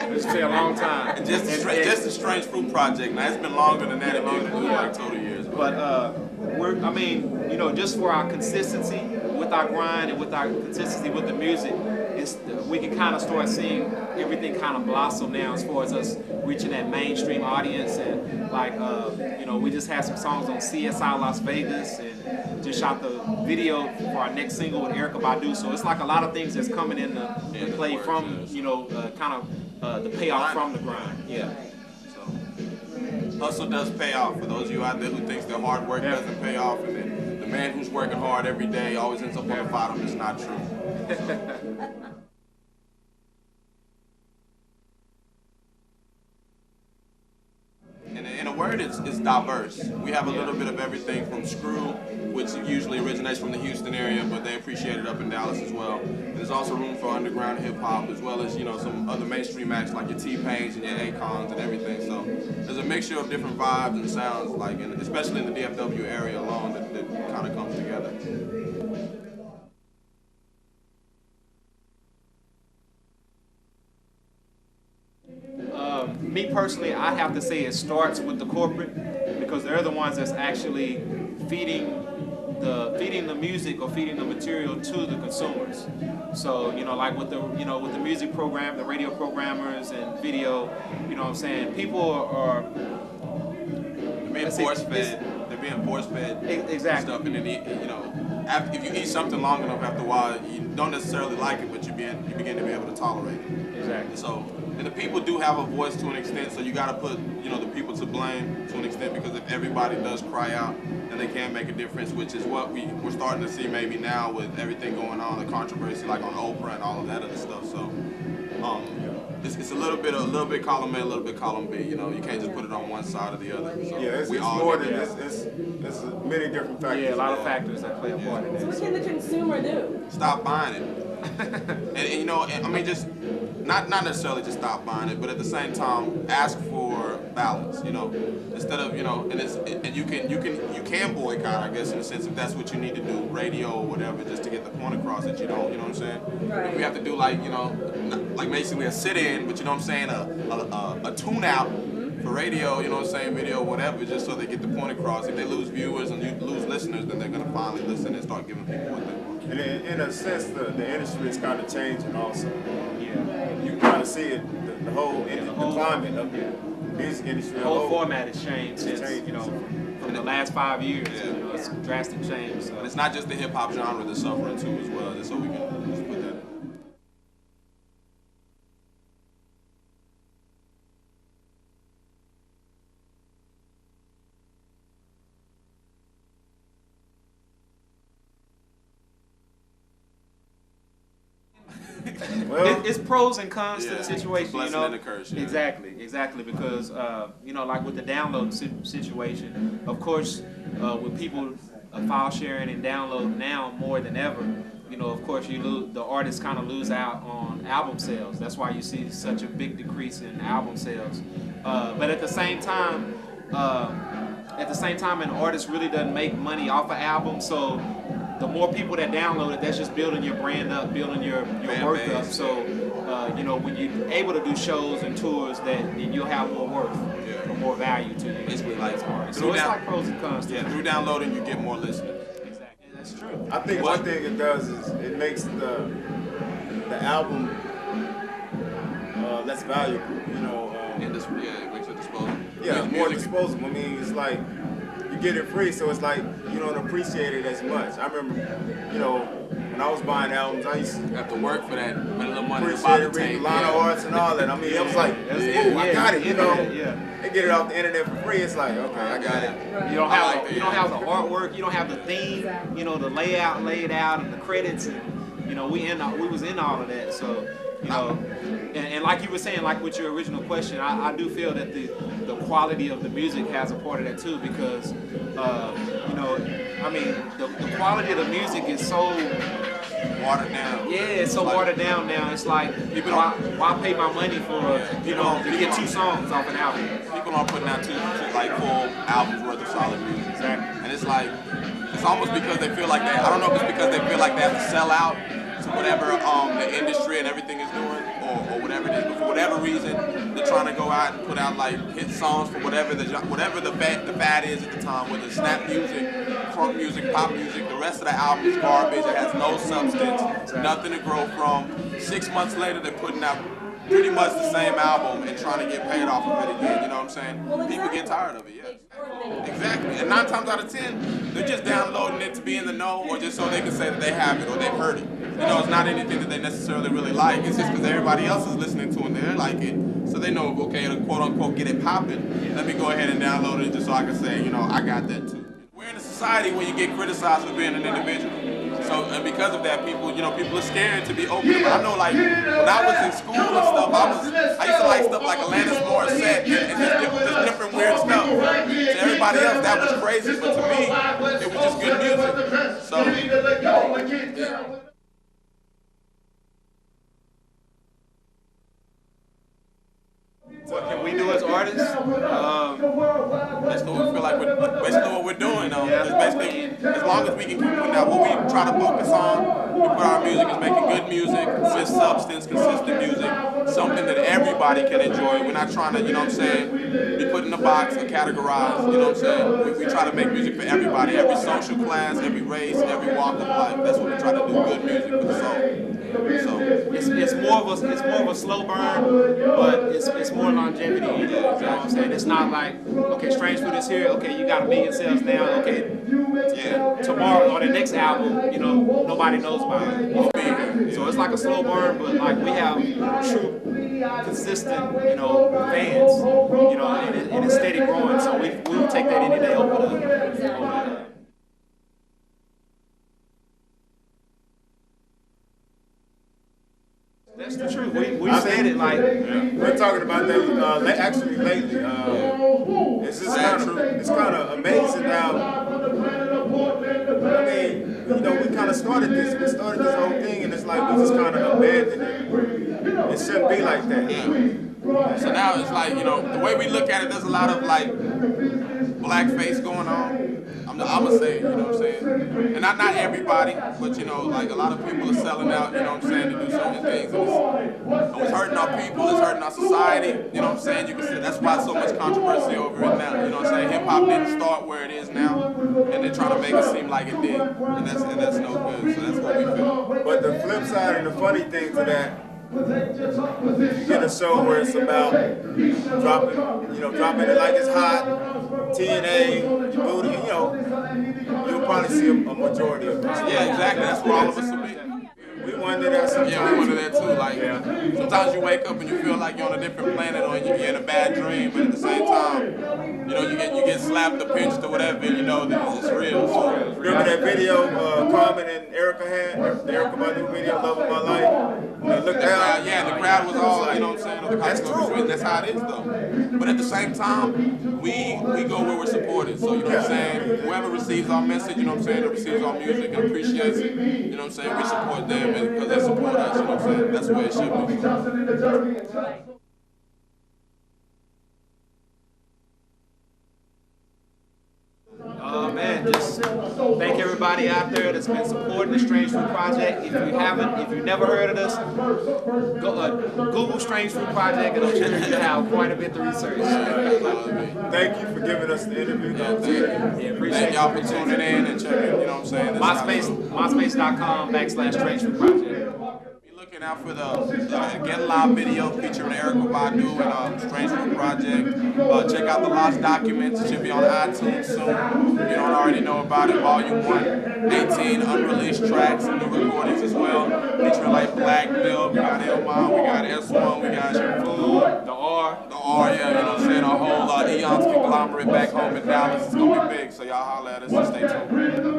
It's been a long time. And just the Strange Fruit project. Now it's been longer than that. It's been like total years. But I mean, you know, just for our consistency with our grind and with our consistency with the music, we can kind of start seeing everything kind of blossom now as far as us reaching that mainstream audience. And like, you know, we just had some songs on CSI Las Vegas and just shot the video for our next single with Erykah Badu. So it's like a lot of things that's coming into play from, you know, kind of the payoff from the grind. Yeah. Hustle does pay off. For those of you out there who thinks that hard work doesn't pay off, and then the man who's working hard every day always ends up on the bottom, it's not true. In a word, it's diverse. We have a little bit of everything from Screw, which usually originates from the Houston area, but they appreciate it up in Dallas as well. And there's also room for underground hip hop, as well as, you know, some other mainstream acts like your T-Pains and your Akons and everything. So there's a mixture of different vibes and sounds, like, and especially in the DFW area alone, that kind of comes together. Me personally, I have to say it starts with the corporate, because they're the ones that's actually feeding the music or feeding the material to the consumers. So, you know, like with the music program, the radio programmers and video, you know what I'm saying, people are being force-fed. They're being force-fed. Exactly. Stuff, and then, you know, if you eat something long enough, after a while, you don't necessarily like it, but you begin to be able to tolerate it. Exactly. So, and the people do have a voice to an extent, so you got to put, you know, the people to blame to an extent, because if everybody does cry out, then they can make a difference, which is what we're starting to see maybe now with everything going on, the controversy like on Oprah and all of that other stuff. So, it's a little bit column A, a little bit column B. You know, you can't just put it on one side or the other. So yeah, it's more than this. It's many different factors. Yeah, a lot of factors that play a part in it. So what can the consumer do? Stop buying it. and you know, I mean, just not necessarily just stop buying it, but at the same time, ask for balance. You know, instead of, you know, and you can boycott, I guess, in a sense, if that's what you need to do, radio or whatever, just to get the point across that you don't. You know what I'm saying? Right. We have to do, like, you know, like basically a sit-in, but you know what I'm saying, a tune-out for radio, you know what I'm saying, video, whatever, just so they get the point across. If they lose viewers and you lose listeners, then they're gonna finally listen and start giving people what they want. And in a sense, the industry is kind of changing also. Yeah. You can kind of see it, the whole climate of the music industry. The whole format has changed since, changed. you know, from the last 5 years. You know, it's a drastic change. So. And it's not just the hip-hop genre that's suffering too as well, just so we can just put that in. Well, it's pros and cons to the situation, you blessing know. and a curse, yeah. Exactly, because you know, like with the download situation, of course, with people file sharing and download now more than ever, you know, of course, the artists kind of lose out on album sales. That's why you see such a big decrease in album sales. But at the same time, an artist really doesn't make money off an album, so the more people that download it, that's just building your brand up, building your worth up. So, you know, when you're able to do shows and tours, then you'll have more worth or more value to you. Basically, like, so it's like pros and cons. Yeah, through downloading, you get more listeners. Exactly, that's true. I think one thing it does is it makes the album less valuable. You know. It makes it disposable. Yeah, more disposable. I mean, it's like you get it free, so it's like you don't appreciate it as much. I remember, you know, when I was buying albums, I used to have to work for that, spend a little money to appreciate buy it, the read tape. line of arts and all that. I mean, it was like, ooh, I got it. You know, they get it off the internet for free. It's like, okay, I got it. You don't have you don't have the artwork, you don't have the theme, you know, the layout laid out and the credits, and you know, we was in all of that. So, you know, and like you were saying, like with your original question, I do feel that the quality of the music has a part of that too, because you know, I mean, the quality of the music is so watered down. Yeah, it's so watered down now. It's like, why pay my money for you know, to get 2 songs off an album? People aren't putting out two like full albums worth of solid music. Exactly. And it's like, it's almost because they feel like I don't know if it's because they feel like they have to sell out to whatever the industry and everything is doing, or whatever it is. But for whatever reason, they're trying to go out and put out like hit songs for whatever the fad is at the time, whether it's snap music, funk music, pop music. The rest of the album is garbage. It has no substance, nothing to grow from. 6 months later, they're putting out pretty much the same album and trying to get paid off of it again. You know what I'm saying? Well, People get tired of it. Yeah. Exactly. And 9 times out of 10, they're just downloading it to be in the know, or just so they can say that they have it or they've heard it. You know, it's not anything that they necessarily really like. It's just because everybody else is listening to it and they like it. So they know, okay, to quote unquote get it popping, let me go ahead and download it just so I can say, you know, I got that too. We're in a society where you get criticized for being an individual. So, and because of that, people are scared to be open. But I know, like, when I was in school and stuff, I used to like stuff like Alanis Morissette and just different weird stuff. To everybody else, that was crazy, but to me, it was just good music. So, yeah. What can we do as artists? Basically what we're doing. Yeah. It's basically, as long as we can keep putting out what we try to focus on, we put our music is making good music with substance, consistent music, something that everybody can enjoy. We're not trying to, you know what I'm saying, be put in a box or categorized, you know what I'm saying? We try to make music for everybody, every social class, every race, every walk of life. That's what we try to do, good music for the soul. So it's more of a slow burn, but it's more longevity in it. You know what I'm saying? It's not like, okay, Strange Fruit is here, okay, you got 1 million sales now, okay, yeah, tomorrow or the next album, you know, nobody knows about it. So it's like a slow burn, but like we have true, consistent, you know, fans, you know, and it's steady growing. So we will take that any day over the. That's the truth. We said it like. We're talking about that actually lately. It's just kind of amazing how. I mean, you know, we kind of started this whole thing, and it's like we just kind of abandoned it. It shouldn't be like that. Yeah. So now it's like, you know, the way we look at it, there's a lot of like blackface going on. I'm gonna say, you know what I'm saying? And not everybody, but you know, like a lot of people are selling out, you know what I'm saying, to do certain things. And it's hurting our people, it's hurting our society, you know what I'm saying? You can see that's why so much controversy over it now. You know what I'm saying? Hip hop didn't start where it is now, and they're trying to make it seem like it did. And that's no good. So that's what we feel. But the flip side and the funny thing to that, you get a show where it's about dropping it like it's hot, TNA, booty, you know, you'll probably see a majority of us. Yeah, exactly. That's where all of us will be. We wonder that sometimes. Yeah, we wonder that too. Like, sometimes you wake up and you feel like you're on a different planet or you're in a bad dream, but at the same time, you know, you get slapped or pinched or whatever, and you know that it's real. So, remember that video Carmen and Erica had, the Erica Badu video, Love of My Life? When they looked down. Yeah, the crowd was all, you know what I'm saying? That's true. That's how it is, though. But at the same time, we go where we're supported. So, you know what I'm saying? Whoever receives our message, you know what I'm saying, that receives our music and appreciates it, you know what I'm saying? We support them because they support us, you know what I'm saying? That's where it should be. Man, just thank everybody out there that's been supporting the Strange Fruit Project. If you've never heard of us, go Google Strange Fruit Project. It'll show you have quite a bit to research. Thank you for giving us the interview. Yeah, thank you. Yeah, appreciate Thank y'all for tuning in and checking, you know what I'm saying? MySpace.com/Strange Fruit Project. Looking out for the Get Live video featuring Erykah Badu and Strange Fruit Project. Check out the Lost Documents. It should be on iTunes soon. If you don't already know about it, Volume 1. 18 unreleased tracks and new recordings as well. Featuring like Black Bill, we got Elmon, we got S1, we got Food, The R, yeah, you know what I'm saying? Our whole Eon's conglomerate back home in Dallas is going to be big. So y'all holler at us and stay tuned.